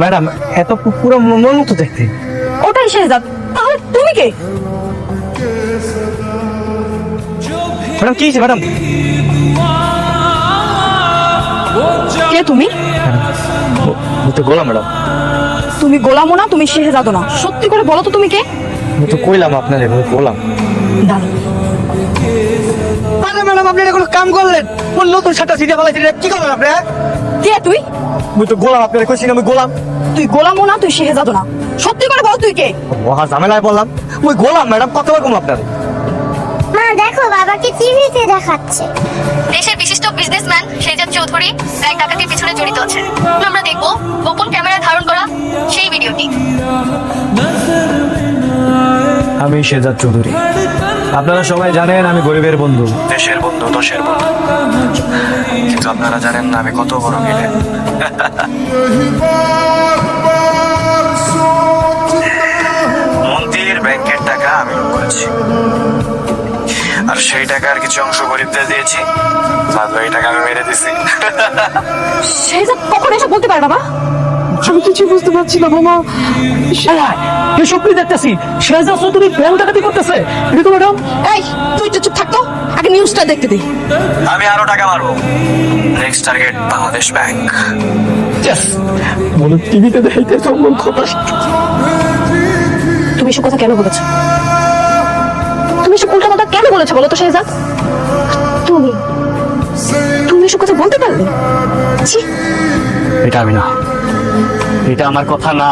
Madam এত পুরো মন মতো দেখতে। ওটাই শেহজাদ, তাহলে তুমি কে? ম্যাডাম কি হয়েছে ম্যাডাম? কে তুমি? আমি তো গোলাম ম্যাডাম। তুমি গোলামও না, তুমি শেহজাদও না, সত্যি করে বলো তো তুমি কে? আমি তো কইলাম আপনার গোলাম। দাঁড়াও। আরে ম্যাডাম আপনি এটা কোনো কাম করলেন? কোন নতুন সাতটা সিটে পালাইছেন, কি করলেন আপনি? কে তুই? আমি তো গোলাম, আপনার কইছি আমি গোলাম। তুই গোলামও না, তুই শেহজাদও না, সত্যি করে বল তুই কে? মহা ঝামেলায় বললাম ওই গোলাম ম্যাডাম, কতবার কম আপনার। মা দেখো বাবাকে টিভিতে দেখাচ্ছে। দেশের বিশিষ্ট বিজনেসম্যান শেহজাদ চৌধুরী ব্যাংক ডাকাতির পিছনে জড়িত আছে। আমরা দেখব গোপন ক্যামেরায় ধারণ করা সেই ভিডিওটি। আমি শেহজাদ চৌধুরী, আপনারা সবাই জানেন আমি গরিবের বন্ধু, দেশের বন্ধু, দশের বন্ধু। কিন্তু আপনারা জানেন না আমি কত বড় গেলে। মন্ত্রীর ব্যাংকের টাকা আমি লুট করেছি, আর সেই টাকার কিছু অংশ গরিবদের দিয়েছি, বাদ বাকি টাকা আমি মেরে দিছি। শেহজাদ কখন এসব বলতে পারে বাবা? আমি কিছু বুঝতে পারছি না মামা। এসব কি দেখতেছি? শেহজাদ চৌধুরী ব্যাংক ডাকাতি করতেছে, এটা তো ম্যাডাম। এই তুই চুপ থাকতো, আগে নিউজটা দেখতে দে। আমি আরো টাকা মারবো। Next target Bangladesh bank. মনে টিভিতে দেখাইতে সম্ভব কথা। তুমি এসব কথা কেন বলেছো? তুমি এসব উল্টা কথা কেন বলেছো বলো তো শেহজাদ? তুমি তুমি এসব কথা বলতে পারলে? ছি। এটা আমি না, এটা আমার কথা না।